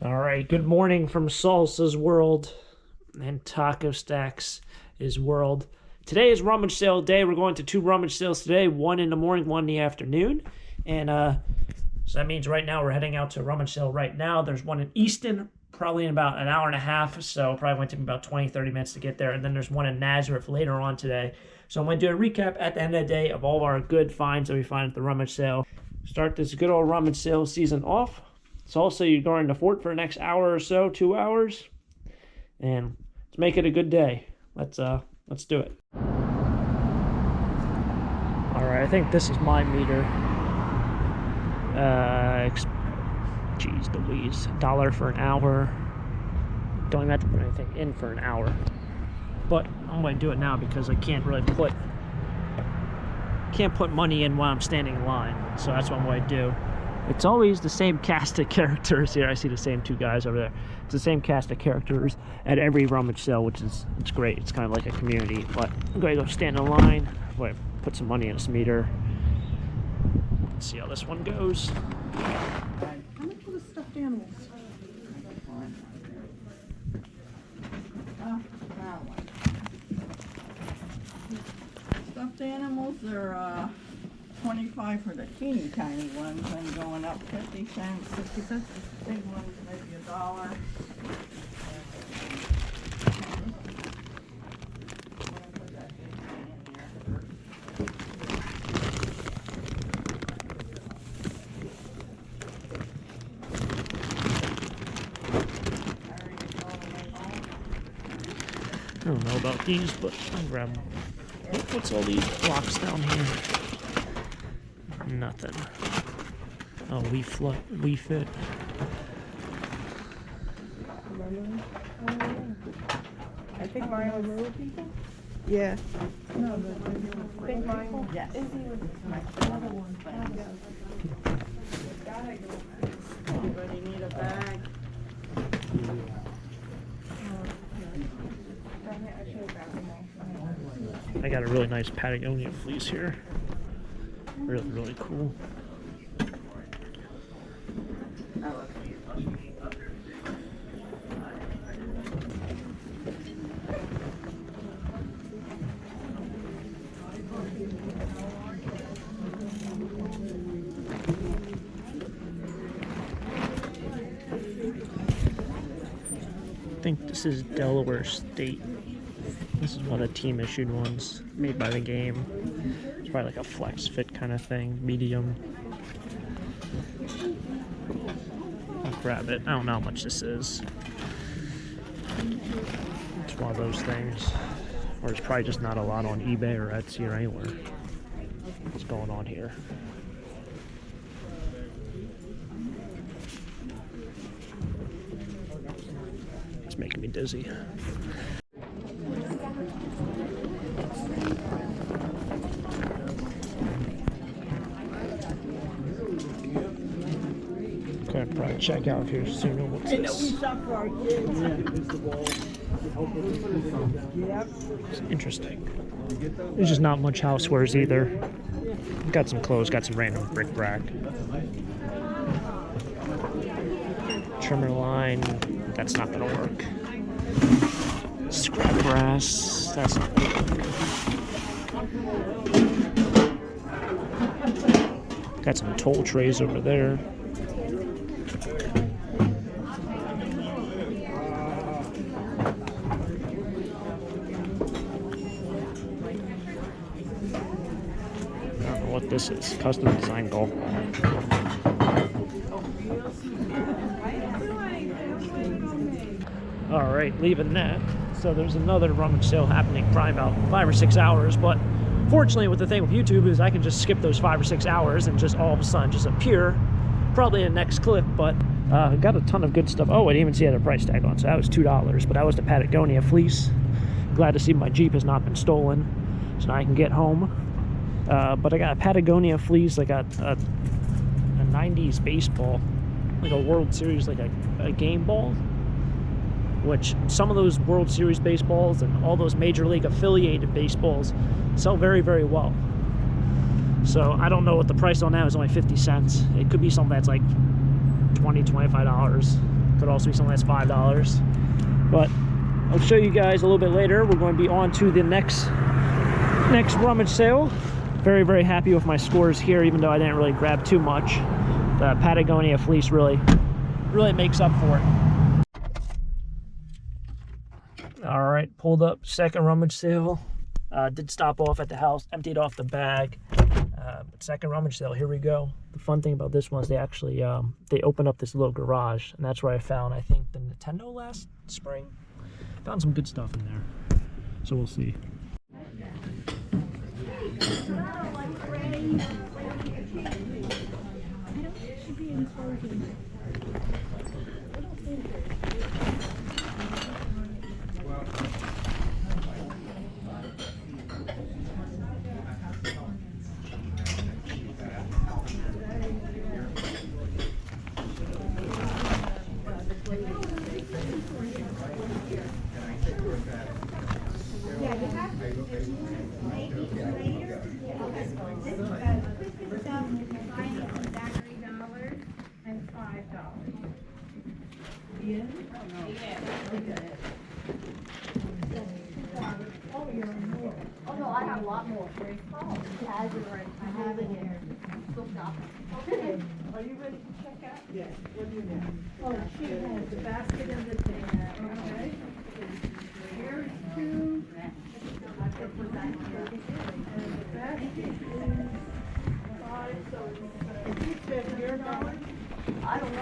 All right, good morning from Salsa's world and Taco Stacks' world. Today is rummage sale day. We're going to 2 rummage sales today, one in the morning, one in the afternoon. And so that means right now we're heading out to a rummage sale right now. There's one in Easton, probably in about an hour and a half, so probably going to take me about 20-30 minutes to get there. And then there's one in Nazareth later on today. So I'm going to do a recap at the end of the day of all of our good finds that we find at the rummage sale. Start this good old rummage sale season off. So also you're going to Fort for the next hour or so, 2 hours, and let's make it a good day. Let's do it. All right, I think this is my meter. Geez Louise, $1 for an hour. Don't even have to put anything in for an hour, but I'm going to do it now because I can't really put money in while I'm standing in line. So that's what I'm going to do. It's always the same cast of characters here. I see the same 2 guys over there. It's the same cast of characters at every rummage sale, which is great. It's kind of like a community. But I'm going to go stand in line. I'm going to put some money in this meter. Let's see how this one goes. How much for the stuffed animals? That one. Stuffed animals are 25 for the teeny tiny ones, and going up 50 cents, 60 cents. Big ones maybe $1. I don't know about these, but I'll grab them. What's all these blocks down here? Nothing. Oh, we fit. I think mine was little people. Yeah. No, I think mine. Yes. Another one. Anybody need a bag? I got a really nice Patagonia fleece here. Really cool. I think this is Delaware State. This is one of the team issued ones made by the game. It's probably like a flex fit kind of thing, medium. I'll grab it. I don't know how much this is. It's one of those things. Or it's probably just not a lot on eBay or Etsy or anywhere. What's going on here? It's making me dizzy. Gonna probably check out here soon. What's this? It's interesting. There's just not much housewares either. Got some clothes, got some random bric-a-brac. Trimmer line, that's not gonna work. Scrap brass, that's not gonna work. Got some toll trays over there. What this is, custom design golf ball. All right, leaving that. So there's another rummage sale happening probably about 5 or 6 hours, but fortunately with the thing with YouTube is I can just skip those 5 or 6 hours and just all of a sudden just appear probably in the next clip. But got a ton of good stuff. Oh, I didn't even see it had a price tag on, so that was $2, but that was the Patagonia fleece. Glad to see my Jeep has not been stolen, so now I can get home. But I got a Patagonia fleece, like a 90s baseball, like a World Series, like a game ball, which some of those World Series baseballs and all those Major League affiliated baseballs sell very, very well. So I don't know what the price on that is, only 50 cents. It could be something that's like $20, $25. Could also be something that's $5. But I'll show you guys a little bit later. We're going to be on to the next rummage sale. Very, very happy with my scores here, even though I didn't really grab too much. The Patagonia fleece really makes up for it. All right, pulled up, second rummage sale. Did stop off at the house, emptied off the bag. But second rummage sale, here we go. The fun thing about this one is they actually they opened up this little garage, and that's where I found, I think, the Nintendo last spring. Found some good stuff in there, so we'll see. Oh no, I have a lot more. I have it here. Still shopping. Okay, are you ready to check out? Yes. What do you need? Oh, she has the basket and the thing. Okay. Here's two. And the basket is $5, so you said your dollars? I don't know.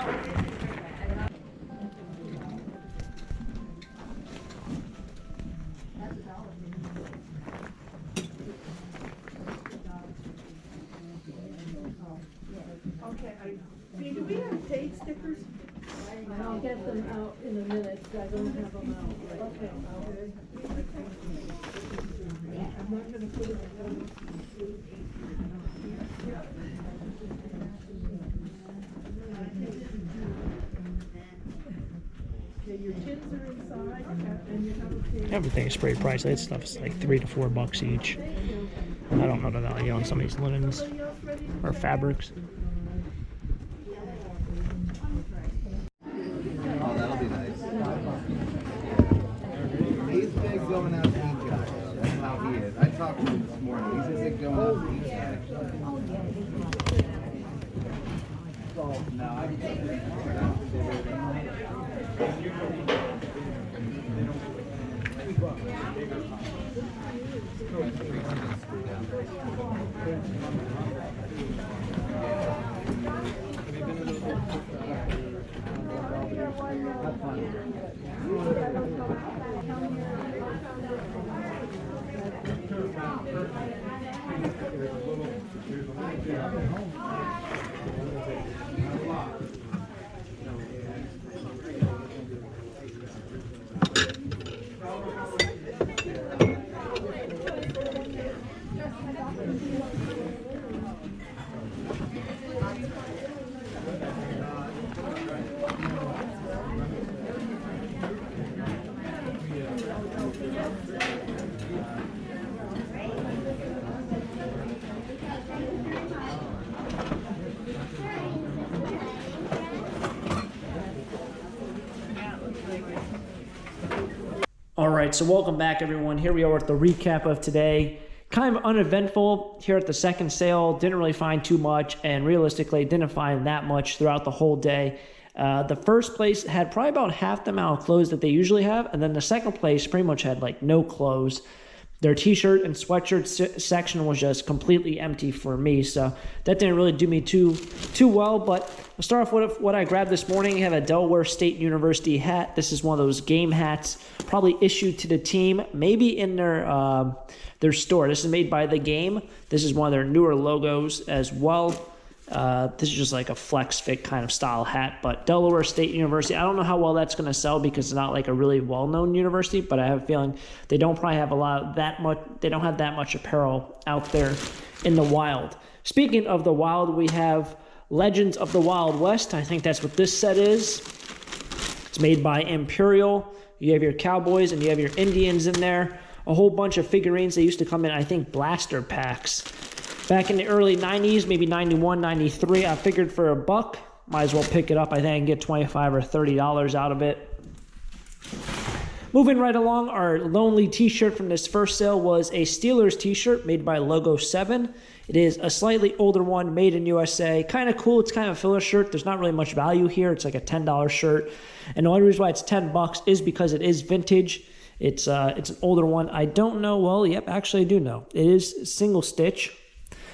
Okay, do we have tape stickers? I'll get them out in a minute, I don't have them out. Okay. I'm not gonna put it. Okay, your tins are inside, and you have a tape. Everything is pretty pricey. That stuff's like $3 to $4 each. I don't know the value on some of these linens or fabrics. Oh, that'll be nice. He's big going out to eat guys. That's how he is. I talked to him this morning. He's a big going out to eat guy. No, All right, so welcome back, everyone. Here we are with the recap of today. Kind of uneventful here at the second sale. Didn't really find too much, and realistically didn't find that much throughout the whole day. The first place had probably about half the amount of clothes that they usually have, and then the second place pretty much had like no clothes. Their t-shirt and sweatshirt section was just completely empty for me, so that didn't really do me too well. But I'll start off with what I grabbed this morning. I have a Delaware State University hat. This is one of those game hats, probably issued to the team, maybe in their store. This is made by The Game. This is one of their newer logos as well. This is just like a flex fit kind of style hat, but Delaware State University, I don't know how well that's going to sell because it's not like a really well-known university, but I have a feeling they don't probably have they don't have that much apparel out there in the wild. Speaking of the wild, we have Legends of the Wild West. I think that's what this set is. It's made by Imperial. You have your cowboys and you have your Indians in there. A whole bunch of figurines. They used to come in, I think, blaster packs. Back in the early 90s, maybe 91, 93, I figured for $1, might as well pick it up. I think I can get $25 or $30 out of it. Moving right along, our Lonely t-shirt from this first sale was a Steelers t-shirt made by Logo 7. It is a slightly older one, made in USA. Kind of cool. It's kind of a filler shirt. There's not really much value here. It's like a $10 shirt. And the only reason why it's $10 is because it is vintage. It's an older one. I don't know. Well, yep, actually I do know. It is single stitch.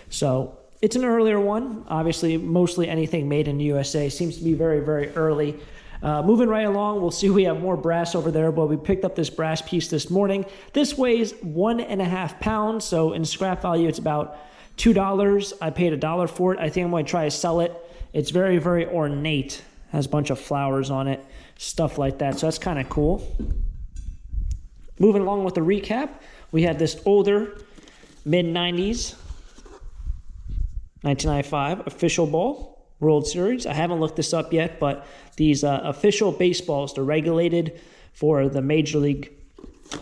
So it's an earlier one. Obviously, mostly anything made in the USA seems to be very, very early. Moving right along, we'll see we have more brass over there, but we picked up this brass piece this morning. This weighs 1.5 pounds, so in scrap value, it's about $2. I paid $1 for it. I think I'm going to try to sell it. It's very, very ornate. Has a bunch of flowers on it, stuff like that, so that's kind of cool. Moving along with the recap, we had this older mid-90s 1995 official ball. World Series. I haven't looked this up yet, but these official baseballs, they're regulated for the Major League.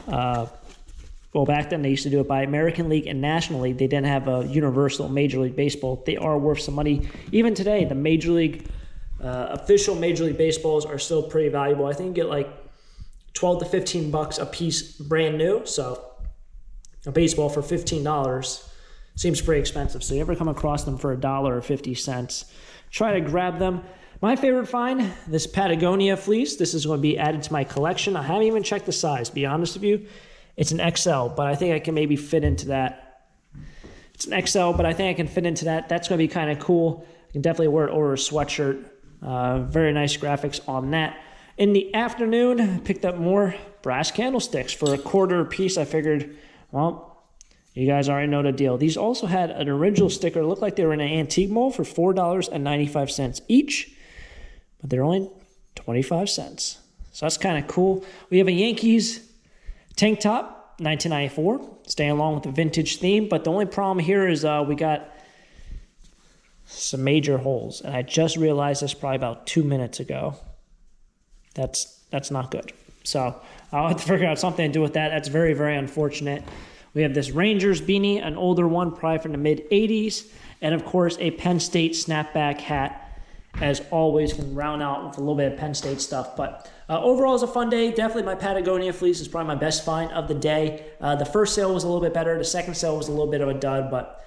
Well, back then they used to do it by American League and National League. They didn't have a universal Major League Baseball. They are worth some money. Even today, the Major League, official Major League Baseballs are still pretty valuable. I think you get like 12 to 15 bucks a piece brand new. So a baseball for $15 seems pretty expensive. So you ever come across them for $1 or 50 cents, try to grab them. My favorite find, this Patagonia fleece. This is going to be added to my collection. I haven't even checked the size, to be honest with you. It's an XL, but I think I can maybe fit into that. It's an XL, but I think I can fit into that. That's going to be kind of cool. I can definitely wear it over a sweatshirt. Very nice graphics on that. In the afternoon, I picked up more brass candlesticks for $1/4 a piece. I figured, well, you guys already know the deal. These also had an original sticker. It looked like they were in an antique mold for $4.95 each, but they're only 25 cents. So that's kind of cool. We have a Yankees tank top, 1994, staying along with the vintage theme, but the only problem here is we got some major holes, and I just realized this probably about 2 minutes ago. That's not good. So I'll have to figure out something to do with that. That's very, very unfortunate. We have this Rangers beanie, an older one, probably from the mid-'80s, and of course a Penn State snapback hat. As always, can round out with a little bit of Penn State stuff. But overall, it's a fun day. Definitely my Patagonia fleece is probably my best find of the day. The first sale was a little bit better. The second sale was a little bit of a dud, but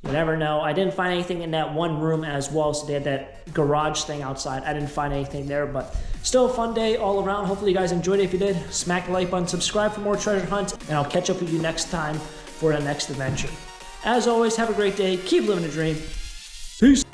you never know. I didn't find anything in that one room as well, so they had that garage thing outside. I didn't find anything there, but still a fun day all around. Hopefully you guys enjoyed it. If you did, smack the like button, subscribe for more treasure hunts, and I'll catch up with you next time for the next adventure. As always, have a great day. Keep living the dream. Peace.